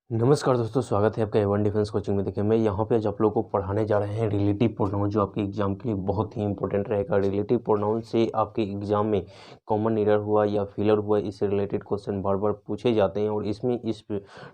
नमस्कार दोस्तों, स्वागत है आपका A1 डिफेंस कोचिंग में। देखिए, मैं यहाँ पे आज आप लोगों को पढ़ाने जा रहे हैं रिलेटिव प्रोनाउन, जो आपके एग्जाम के लिए बहुत ही इंपॉर्टेंट रहेगा। रिलेटिव प्रोनाउन से आपके एग्जाम में कॉमन एरर हुआ या फेलर हुआ, इससे रिलेटेड क्वेश्चन बार बार पूछे जाते हैं। और इसमें इस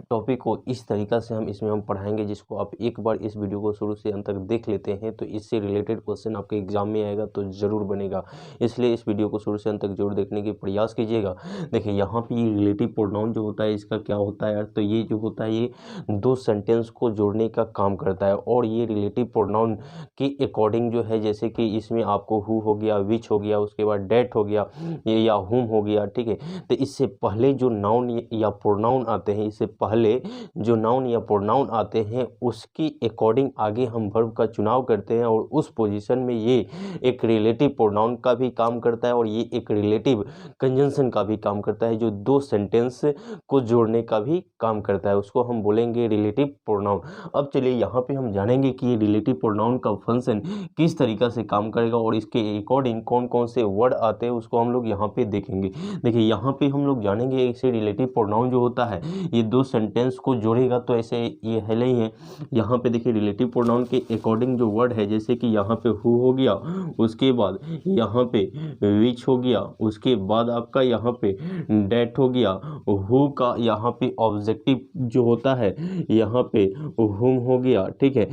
टॉपिक को इस तरीक़ा से हम पढ़ाएंगे, जिसको आप एक बार इस वीडियो को शुरू से अंत तक देख लेते हैं तो इससे रिलेटेड क्वेश्चन आपके एग्जाम में आएगा तो ज़रूर बनेगा। इसलिए इस वीडियो को शुरू से अंत तक जरूर देखने की प्रयास कीजिएगा। देखिए, यहाँ पर ये रिलेटिव प्रोनाउन जो होता है, इसका क्या होता है यार, तो ये जो होता है ये दो सेंटेंस को जोड़ने का काम करता है। और ये रिलेटिव प्रोनाउन के अकॉर्डिंग जो है, जैसे कि इसमें आपको हु हो गया, विच हो गया, उसके बाद डेट हो गया, ये या हुम हो गया, ठीक है। तो इससे पहले जो नाउन या प्रोनाउन आते हैं, इससे पहले जो नाउन या प्रोनाउन आते हैं उसके अकॉर्डिंग आगे हम वर्ब का चुनाव करते हैं। और उस पोजीशन में ये एक रिलेटिव प्रोनाउन का भी काम करता है और ये एक रिलेटिव कंजंक्शन का भी काम करता है, जो दो सेंटेंस को जोड़ने का भी काम करता है। उसको हम बोलेंगे रिलेटिव प्रोनाउन। अब चलिए यहाँ पे हम जानेंगे कि ये रिलेटिव प्रोनाउन का फंक्शन किस तरीक़ा से काम करेगा और इसके अकॉर्डिंग कौन कौन से वर्ड आते हैं, उसको हम लोग यहाँ पे देखेंगे। देखिए, यहाँ पे हम लोग जानेंगे ऐसे रिलेटिव प्रोनाउन जो होता है ये दो सेंटेंस को जोड़ेगा। तो ऐसे ये है ही है। यहाँ पे देखिए, रिलेटिव प्रोनाउन के अकॉर्डिंग जो वर्ड है, जैसे कि यहाँ पे हु हो गया, उसके बाद यहाँ पे विच हो गया, उसके बाद आपका यहाँ पे डेट हो गया, हु का यहाँ पे ऑब्जेक्टिव जो होता है यहाँ पे हुम हो गया, ठीक है।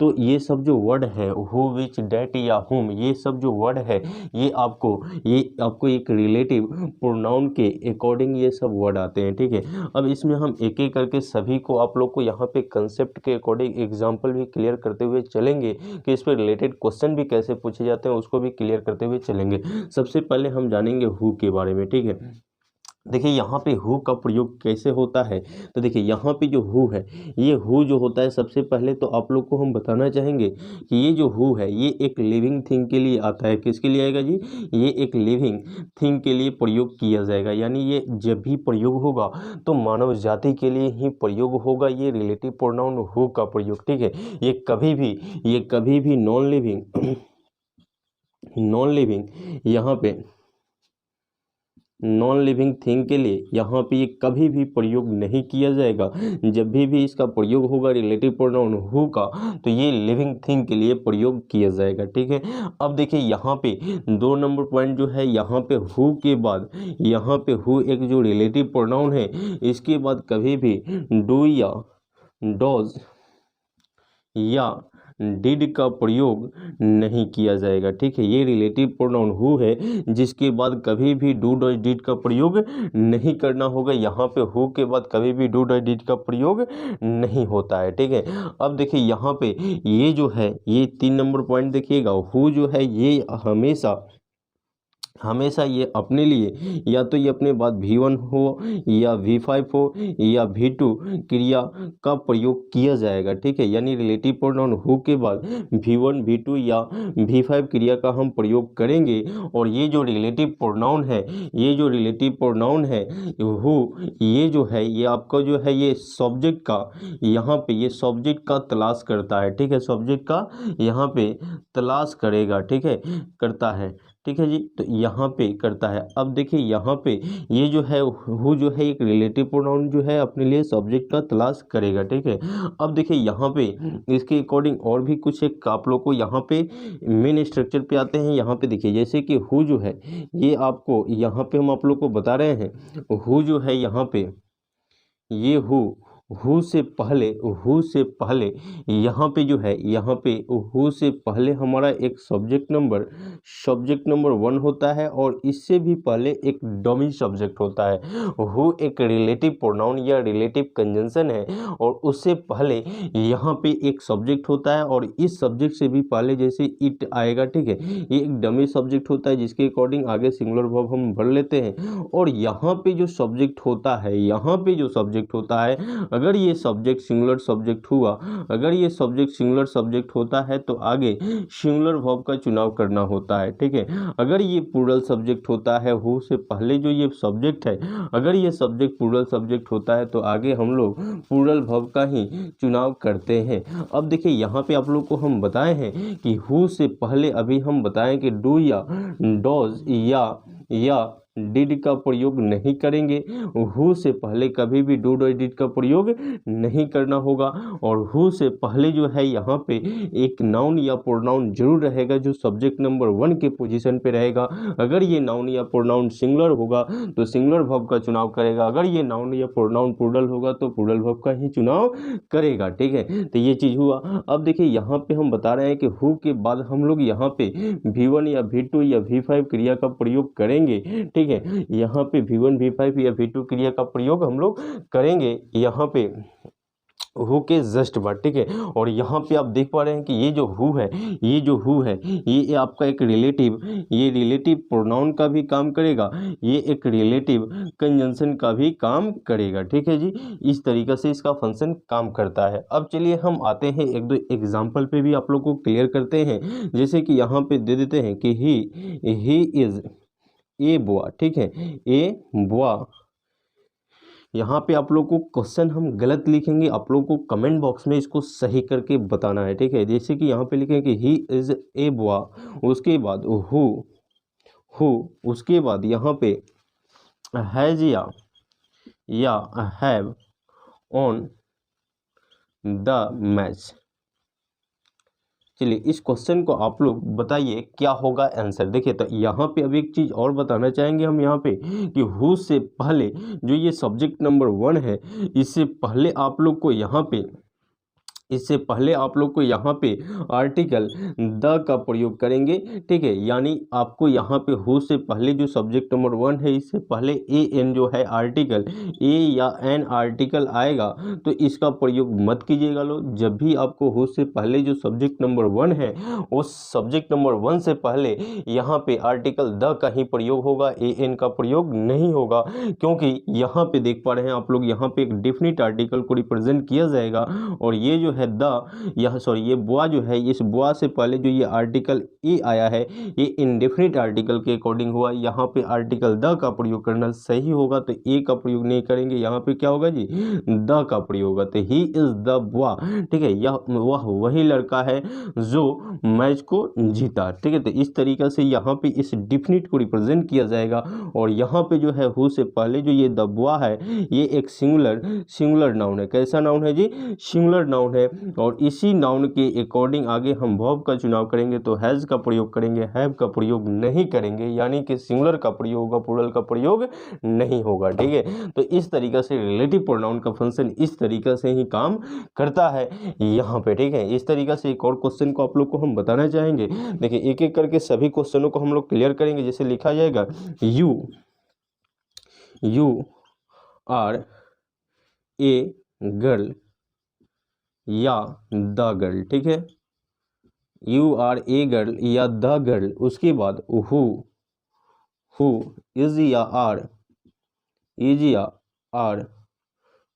तो ये सब जो वर्ड है हु, विच, डेट या हुम, ये सब जो वर्ड है ये आपको एक रिलेटिव प्रोनाउन के अकॉर्डिंग ये सब वर्ड आते हैं, ठीक है। अब इसमें हम एक एक करके सभी को आप लोग को यहाँ पे कंसेप्ट के अकॉर्डिंग एग्जाम्पल भी क्लियर करते हुए चलेंगे कि इस पर रिलेटेड क्वेश्चन भी कैसे पूछे जाते हैं, उसको भी क्लियर करते हुए चलेंगे। सबसे पहले हम जानेंगे हु के बारे में, ठीक है। देखिए, यहाँ पे हु का प्रयोग कैसे होता है, तो देखिए यहाँ पे जो हु है, ये हु जो होता है, सबसे पहले तो आप लोग को हम बताना चाहेंगे कि ये जो हु है ये एक लिविंग थिंग के लिए आता है। किसके लिए आएगा जी? ये एक लिविंग थिंग के लिए प्रयोग किया जाएगा। यानी ये जब भी प्रयोग होगा तो मानव जाति के लिए ही प्रयोग होगा, ये रिलेटिव प्रोनाउन हु का प्रयोग, ठीक है। ये कभी भी नॉन लिविंग यहाँ पे नॉन लिविंग थिंग के लिए यहाँ पे ये कभी भी प्रयोग नहीं किया जाएगा। जब भी इसका प्रयोग होगा रिलेटिव प्रोनाउन हु का, तो ये लिविंग थिंग के लिए प्रयोग किया जाएगा, ठीक है। अब देखिए, यहाँ पे 2 नंबर पॉइंट जो है, यहाँ पे हु के बाद यहाँ पे हु एक जो रिलेटिव प्रोनाउन है, इसके बाद कभी भी डू या डॉज या डिड का प्रयोग नहीं किया जाएगा, ठीक है। ये रिलेटिव प्रोनाउन हु है, जिसके बाद कभी भी डू डॉज डिड का प्रयोग नहीं करना होगा। यहाँ पे हु के बाद कभी भी डू डॉज डिड का प्रयोग नहीं होता है, ठीक है। अब देखिए, यहाँ पे ये जो है, ये 3 नंबर पॉइंट देखिएगा, हु जो है ये हमेशा ये अपने लिए या तो ये अपने बाद V1 हो या V5 हो या V2 क्रिया का प्रयोग किया जाएगा, ठीक है। यानी रिलेटिव प्रोनाउन हु के बाद V1, V2 या V5 क्रिया का हम प्रयोग करेंगे। और ये जो रिलेटिव प्रोनाउन है हु, ये जो है ये आपका जो है ये सब्जेक्ट का यहाँ पे ये सब्जेक्ट का तलाश करता है, ठीक है। सब्जेक्ट का यहाँ पे तलाश करेगा, ठीक है, करता है, ठीक है जी। तो यहाँ पे करता है। अब देखिए, यहाँ पे ये जो है हु जो है एक रिलेटिव प्रोनाउन जो है अपने लिए सब्जेक्ट का तलाश करेगा, ठीक है। अब देखिए, यहाँ पे इसके अकॉर्डिंग और भी कुछ एक आप लोग को यहाँ पे मेन स्ट्रक्चर पे आते हैं। यहाँ पे देखिए, जैसे कि हु जो है ये आपको यहाँ पे हम आप लोग को बता रहे हैं, हु जो है यहाँ पे ये हु से पहले यहाँ पे जो है, यहाँ पे हु से पहले हमारा एक सब्जेक्ट नंबर 1 होता है और इससे भी पहले एक डमी सब्जेक्ट होता है। हु एक रिलेटिव प्रोनाउन या रिलेटिव कंजंक्शन है और उससे पहले यहाँ पे एक सब्जेक्ट होता है और इस सब्जेक्ट से भी पहले जैसे इट आएगा, ठीक है। ये एक डमी सब्जेक्ट होता है, जिसके अकॉर्डिंग आगे सिंगुलर वर्ब हम भर लेते हैं। और यहाँ पे जो सब्जेक्ट होता है, अगर ये सब्जेक्ट सिंगुलर सब्जेक्ट होता है तो आगे सिंगुलर वर्ब का चुनाव करना होता है, ठीक है। अगर ये प्लूरल सब्जेक्ट होता है, हु से पहले जो ये सब्जेक्ट है, अगर ये सब्जेक्ट प्लूरल सब्जेक्ट होता है तो आगे हम लोग प्लूरल वर्ब का ही चुनाव करते हैं। अब देखिए, यहाँ पे आप लोग को हम बताए हैं कि हु से पहले अभी हम बताएं कि डू या डॉज या डिड का प्रयोग नहीं करेंगे। हु से पहले कभी भी डू डिड का प्रयोग नहीं करना होगा। और हु से पहले जो है यहाँ पे एक नाउन या प्रोनाउन जरूर रहेगा जो सब्जेक्ट नंबर 1 के पोजीशन पे रहेगा। अगर ये नाउन या प्रोनाउन सिंगुलर होगा तो सिंगुलर वर्ब का चुनाव करेगा, अगर ये नाउन या प्रोनाउन प्लूरल होगा तो प्लूरल वर्ब का ही चुनाव करेगा। ठीक है, तो ये चीज़ हुआ। अब देखिए यहाँ पे हम बता रहे हैं कि हु के बाद हम लोग यहाँ पे V1 या V2 या V5 क्रिया का प्रयोग करेंगे। ठीक है, यहाँ पे V1 V5 या V2 क्रिया का प्रयोग हम लोग करेंगे यहाँ पे हु के जस्ट बाद। ठीक है, और यहाँ पे आप देख पा रहे हैं कि ये जो हु है, ये आपका एक रिलेटिव, ये रिलेटिव प्रोनाउन का भी काम करेगा, ये एक रिलेटिव कंजंक्शन का भी काम करेगा। ठीक है जी, इस तरीके से इसका फंक्शन काम करता है। अब चलिए हम आते हैं एक दो एग्जाम्पल पे भी आप लोग को क्लियर करते हैं। जैसे कि यहाँ पे दे देते हैं कि ही इज ए बॉय। ठीक है, ए बॉय। यहाँ पे आप लोग को क्वेश्चन हम गलत लिखेंगे, आप लोग को कमेंट बॉक्स में इसको सही करके बताना है। ठीक है, जैसे कि यहाँ पे लिखें कि ही इज़ ए बॉय, उसके बाद हु, उसके बाद यहाँ पे हैज़ या हैव ऑन द मैच। चलिए इस क्वेश्चन को आप लोग बताइए क्या होगा आंसर। देखिए तो यहाँ पे अब एक चीज़ और बताना चाहेंगे हम यहाँ पे कि हु से पहले जो ये सब्जेक्ट नंबर 1 है, इससे पहले आप लोग को यहाँ पे आर्टिकल द का प्रयोग करेंगे। ठीक है, यानी आपको यहाँ पे हु से पहले जो सब्जेक्ट नंबर 1 है, इससे पहले ए एन जो है आर्टिकल, ए या एन आर्टिकल आएगा तो इसका प्रयोग मत कीजिएगा लोग। जब भी आपको हु से पहले जो सब्जेक्ट नंबर 1 है, उस सब्जेक्ट नंबर 1 से पहले यहाँ पे आर्टिकल द का ही प्रयोग होगा, ए एन का प्रयोग नहीं होगा। क्योंकि यहाँ पे देख पा रहे हैं आप लोग, यहाँ पे एक डेफिनिट आर्टिकल को रिप्रेजेंट किया जाएगा। और ये जो है ये बुआ जो है, इस बुआ से पहले जो ये आर्टिकल ए आया है, ये इंडेफिनिट आर्टिकल के अकॉर्डिंग हुआ। यहाँ पे आर्टिकल द का प्रयोग करना सही होगा, तो ए का प्रयोग नहीं करेंगे। यहाँ पे क्या होगा जी, द का प्रयोग होगा। तो ही इज द बुआ। ठीक है, वह वही लड़का है जो मैच को जीता। ठीक है, तो इस तरीके से यहाँ पे इस डिफिनिट को रिप्रेजेंट किया जाएगा। और यहाँ पे जो है हु से पहले जो ये द बुआ है, ये एक सिंगुलर नाउन है। कैसा नाउन है जी, सिंगुलर नाउन है। और इसी नाउन के अकॉर्डिंग आगे हम वर्ब का चुनाव करेंगे तो हैज़ का प्रयोग करेंगे, हैव का प्रयोग नहीं करेंगे। यानी कि सिंगुलर का प्रयोग होगा, प्लूरल का प्रयोग नहीं होगा। ठीक है, तो इस तरीके से रिलेटिव प्रोनाउन का फंक्शन इस तरीके से ही काम करता है यहाँ पे। ठीक है, इस तरीके से एक और क्वेश्चन को आप लोग को हम बताना चाहेंगे। देखिए एक एक करके सभी क्वेश्चनों को हम लोग क्लियर करेंगे। जैसे लिखा जाएगा यू आर ए गर्ल या द गर्ल। ठीक है, यू आर ए गर्ल या द गर्ल। उसके बाद हु इज या आर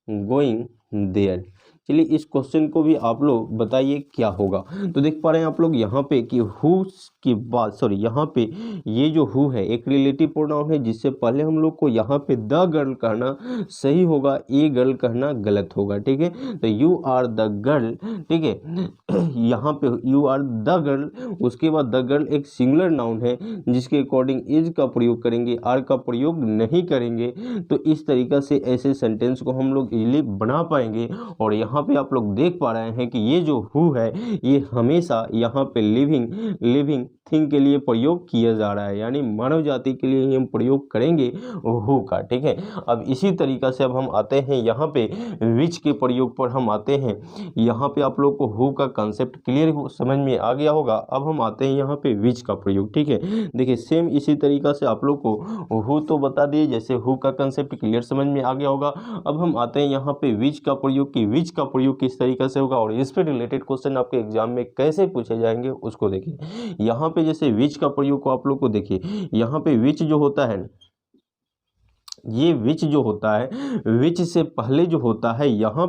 गोइंग देयर। चलिए इस क्वेश्चन को भी आप लोग बताइए क्या होगा। तो देख पा रहे हैं आप लोग यहाँ पे कि हु की बात, यहाँ पे ये जो हु है एक रिलेटिव प्रोनाउन है, जिससे पहले हम लोग को यहाँ पे द गर्ल कहना सही होगा, ए गर्ल कहना गलत होगा। ठीक है, तो यू आर द गर्ल। ठीक है, यहाँ पे यू आर द गर्ल, उसके बाद द गर्ल एक सिंगुलर नाउन है जिसके अकॉर्डिंग इज का प्रयोग करेंगे, आर का प्रयोग नहीं करेंगे। तो इस तरीका से ऐसे सेंटेंस को हम लोग इजीली बना पाएंगे। और यहाँ पे आप लोग देख पा रहे हैं कि ये जो हु है, ये हमेशा यहाँ पे लिविंग थिंग के लिए प्रयोग किया जा रहा है, यानी मानव जाति के लिए ही हम प्रयोग करेंगे हु का। ठीक है, अब इसी तरीका से अब हम आते हैं यहाँ पे विच के प्रयोग पर हम आते हैं। यहाँ पे आप लोग को हु का कंसेप्ट क्लियर समझ में आ गया होगा। अब हम आते हैं यहाँ पे विच का प्रयोग। ठीक है, देखिए सेम इसी तरीका से आप लोग को हु तो बता दिए, जैसे हु का कंसेप्ट क्लियर समझ में आ गया होगा। अब हम आते हैं यहाँ पे विच का प्रयोग, कि विच का प्रयोग किस तरीके से होगा और इस पे रिलेटेड क्वेश्चन आपके एग्जाम में कैसे पूछे जाएंगे उसको देखिए। यहाँ पे जैसे विच का प्रयोग को आप लोग को देखिए, यहाँ पे विच जो होता है ये विच जो होता है, विच से पहले जो होता है यहाँ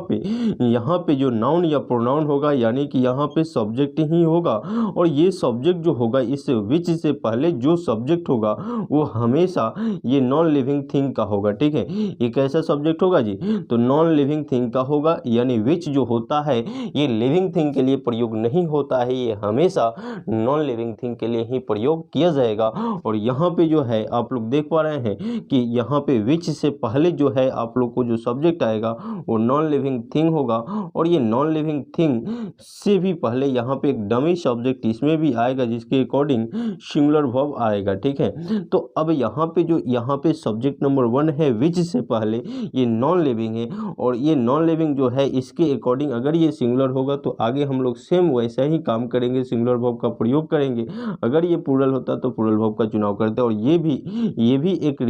पे जो नाउन या प्रोनाउन होगा, यानी कि यहाँ पे सब्जेक्ट ही होगा। और ये सब्जेक्ट जो होगा, इस विच से पहले जो सब्जेक्ट होगा वो हमेशा ये नॉन लिविंग थिंग का होगा। ठीक है, ये कैसा सब्जेक्ट होगा जी? तो नॉन लिविंग थिंग का होगा। यानी विच जो होता है ये लिविंग थिंग के लिए प्रयोग नहीं होता है, ये हमेशा नॉन लिविंग थिंग के लिए ही प्रयोग किया जाएगा। और यहाँ पे जो है आप लोग देख पा रहे हैं कि यहाँ पे विच से पहले जो है आप लोग को जो सब्जेक्ट आएगा वो नॉन लिविंग थिंग होगा। और ये नॉन लिविंग थिंग से भी पहले यहाँ पे एक डमी सब्जेक्ट इसमें भी आएगा, जिसके अकॉर्डिंग सिंगुलर वर्ब आएगा। ठीक है, तो अब यहाँ पे जो यहाँ पे सब्जेक्ट नंबर 1 है विच से पहले, ये नॉन लिविंग है। और ये नॉन लिविंग जो है इसके अकॉर्डिंग अगर ये सिंगुलर होगा तो आगे हम लोग सेम वैसा ही काम करेंगे, सिंगुलर वर्ब का प्रयोग करेंगे। अगर ये प्लूरल होता तो प्लूरल वर्ब का चुनाव करते। और ये भी एक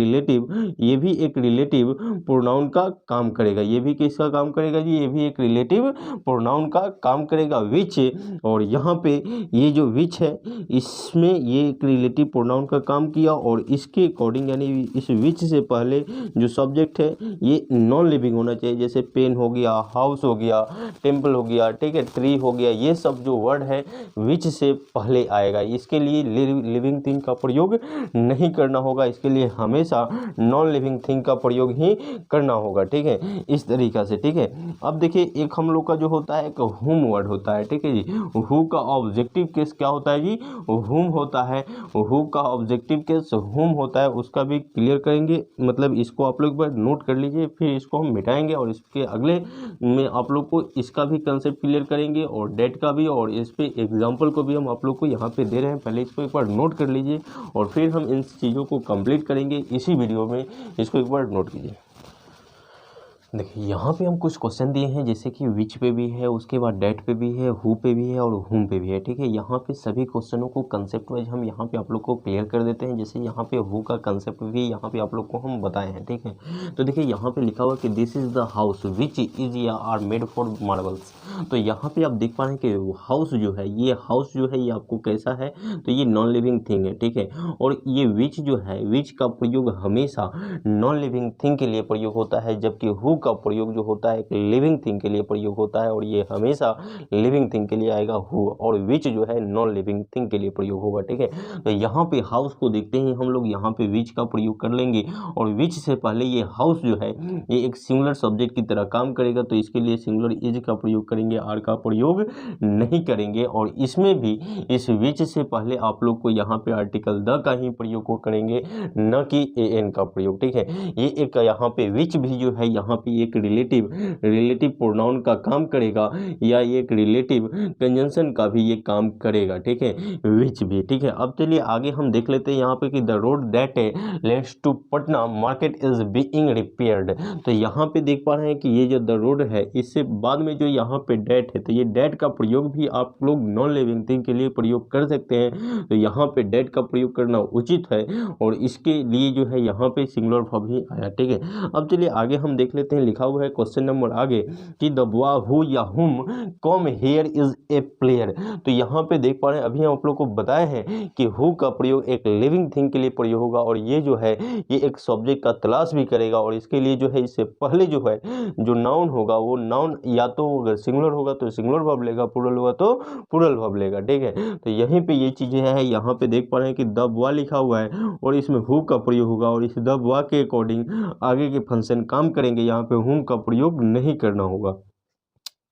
रिलेटिव प्रोनाउन का काम करेगा। ये भी किसका काम करेगा जी? ये भी एक रिलेटिव प्रोनाउन का काम करेगा, विच। और यहाँ पे ये जो विच है इसमें ये एक रिलेटिव प्रोनाउन का काम किया, और इसके अकॉर्डिंग यानी इस विच से पहले जो सब्जेक्ट है ये नॉन लिविंग होना चाहिए। जैसे पेन हो गया, हाउस हो गया, टेम्पल हो गया, ठीक है, ट्री हो गया, ये सब जो वर्ड है विच से पहले आएगा। इसके लिए लिविंग थिंग का प्रयोग नहीं करना होगा, इसके लिए हमेशा नॉन लिविंग थिंग का प्रयोग ही करना होगा। ठीक है, इस तरीक़ा से। ठीक है, अब देखिए एक हम लोग का जो होता है एक हुम वर्ड होता है। ठीक है जी, हु का ऑब्जेक्टिव केस क्या होता है जी? हुम होता है। हु का ऑब्जेक्टिव केस हुम होता है, उसका भी क्लियर करेंगे। मतलब इसको आप लोग एक बार नोट कर लीजिए, फिर इसको हम मिटाएंगे और इसके अगले में आप लोग को इसका भी कंसेप्ट क्लियर करेंगे और डेट का भी, और इस पे एग्जाम्पल को भी हम आप लोग को यहाँ पे दे रहे हैं। पहले इसको एक बार नोट कर लीजिए और फिर हम इन चीज़ों को कंप्लीट करेंगे इसी वीडियो में। इसको एक बार नोट कीजिए। देखिए यहाँ पे हम कुछ क्वेश्चन दिए हैं, जैसे कि विच पे भी है, उसके बाद डेट पे भी है, हु पे भी है और हुम पे भी है। ठीक है, यहाँ पे सभी क्वेश्चनों को कंसेप्ट वाइज हम यहाँ पे आप लोग को क्लियर कर देते हैं। जैसे यहाँ पे हु का कंसेप्ट भी यहाँ पे आप लोग को हम बताए हैं। ठीक है, तो देखिए यहाँ पे लिखा हुआ कि this is the house which is या आर मेड फॉर मार्बल्स। तो यहाँ पे आप देख पा रहे हैं कि हाउस जो है, ये हाउस जो है ये आपको कैसा है? तो ये नॉन लिविंग थिंग है। ठीक है, और ये विच जो है, विच का प्रयोग हमेशा नॉन लिविंग थिंग के लिए प्रयोग होता है, जबकि हु का प्रयोग जो होता है एक लिविंग थिंग के लिए प्रयोग होता है। और ये हमेशा लिविंग थिंग के लिए आएगा हु, और विच जो है नॉन लिविंग थिंग के लिए प्रयोग होगा। ठीक है, तो यहाँ पे हाउस को देखते ही हम लोग यहाँ पे विच का प्रयोग कर लेंगे। और विच से पहले ये हाउस जो है ये एक सिंगुलर सब्जेक्ट की तरह काम करेगा, तो इसके लिए सिंगुलर इज का प्रयोग करेंगे, आर का प्रयोग नहीं करेंगे। और इसमें भी इस विच से पहले आप लोग को यहाँ पे आर्टिकल द का ही प्रयोग को करेंगे, न कि एन का प्रयोग। ठीक है, ये एक यहाँ पे विच भी जो है यहाँ पे एक रिलेटिव प्रोनाउन का काम करेगा, या एक रिलेटिव कंजंक्शन का भी ये काम करेगा। ठीक है, विच भी। ठीक है, अब चलिए आगे हम देख लेते हैं यहाँ पे कि the road that leads to Patna market is being repaired. तो यहाँ पे देख पा रहे हैं कि ये जो द रोड है, इससे बाद में जो यहाँ पे डेट है, तो ये डेट का प्रयोग भी आप लोग नॉन लिविंग थिंग के लिए प्रयोग कर सकते हैं। तो यहाँ पे डेट का प्रयोग करना उचित है, और इसके लिए जो है यहाँ पे सिंगुलर वर्ब ही आया। ठीक है, अब चलिए आगे हम देख लेते हैं। लिखा हुआ है क्वेश्चन नंबर आगे कि द बॉय हु या हुम come here is a player. तो यहाँ पे देख पा रहे हैं, अभी हम आप लोग को बताए हैं कि हु का प्रयोग एक लिविंग थिंग के लिए प्रयोग होगा, और ये जो है ये एक सब्जेक्ट का तलाश भी करेगा। और इसके लिए जो है इससे पहले जो है जो नाउन होगा वो नाउन या तो अगर सिंगुलर होगा तो सिंगुलर वर्ब लेगा, प्लूरल होगा तो प्लूरल वर्ब लेगा। ठीक है, तो यहीं पे ये चीज़ें है। यहाँ पे देख पा रहे हैं कि द बॉय लिखा हुआ है और इसमें हु का प्रयोग होगा, और इस द बॉय के अकॉर्डिंग आगे के फंक्शन काम करेंगे। यहाँ पे हुम का प्रयोग नहीं करना होगा।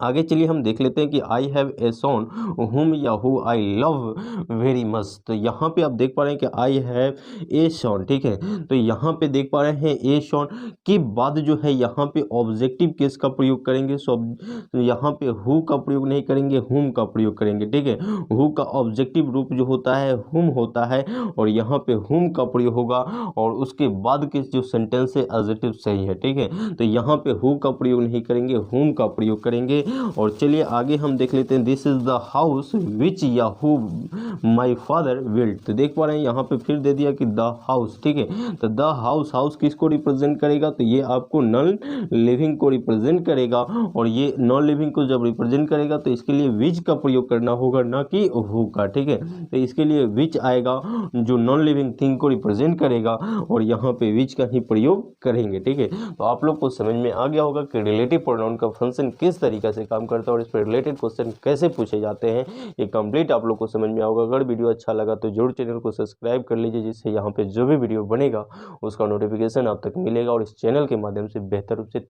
आगे चलिए हम देख लेते हैं कि आई हैव ए सॉन हुम या who I love very much. तो यहाँ पे आप देख पा रहे हैं कि आई हैव ए सॉन। ठीक है, तो यहाँ पे देख पा रहे हैं ए सॉन के बाद जो है यहाँ पे ऑब्जेक्टिव केस का प्रयोग करेंगे। सो यहाँ पे हु का प्रयोग नहीं करेंगे, हुम का प्रयोग करेंगे। ठीक है, हु का ऑब्जेक्टिव रूप जो होता है हुम होता है, और यहाँ पे हुम का प्रयोग होगा, और उसके बाद के जो सेंटेंस है एडजेक्टिव सही है। ठीक है, तो यहाँ पे हु का प्रयोग नहीं करेंगे, हुम का प्रयोग करेंगे। और चलिए आगे हम देख लेते हैं, this is the house which या हु माई फादर बिल्ड। तो देख पा रहे हैं यहाँ पे फिर दे दिया कि द हाउस, ठीक है। तो द हाउस, हाउस किसको रिप्रेजेंट करेगा, तो ये आपको नॉन लिविंग को रिप्रेजेंट करेगा, और ये नॉन लिविंग को जब रिप्रेजेंट करेगा तो इसके लिए विच का प्रयोग करना होगा, ना कि हु का, ठीक है। तो इसके लिए विच आएगा जो नॉन लिविंग थिंग को रिप्रेजेंट करेगा, और यहाँ पे विच का ही प्रयोग करेंगे, ठीक है। तो आप लोग को समझ में आ गया होगा कि रिलेटिव प्रोनाउन का फंक्शन किस तरीके से काम करता है और इस पर रिलेटेड क्वेश्चन कैसे पूछे जाते हैं, ये कंप्लीट आप लोग को समझ में होगा। अगर वीडियो अच्छा लगा तो जरूर चैनल को सब्सक्राइब कर लीजिए, जिससे यहाँ पे जो भी वीडियो बनेगा उसका नोटिफिकेशन आप तक मिलेगा और इस चैनल के माध्यम से बेहतर रूप से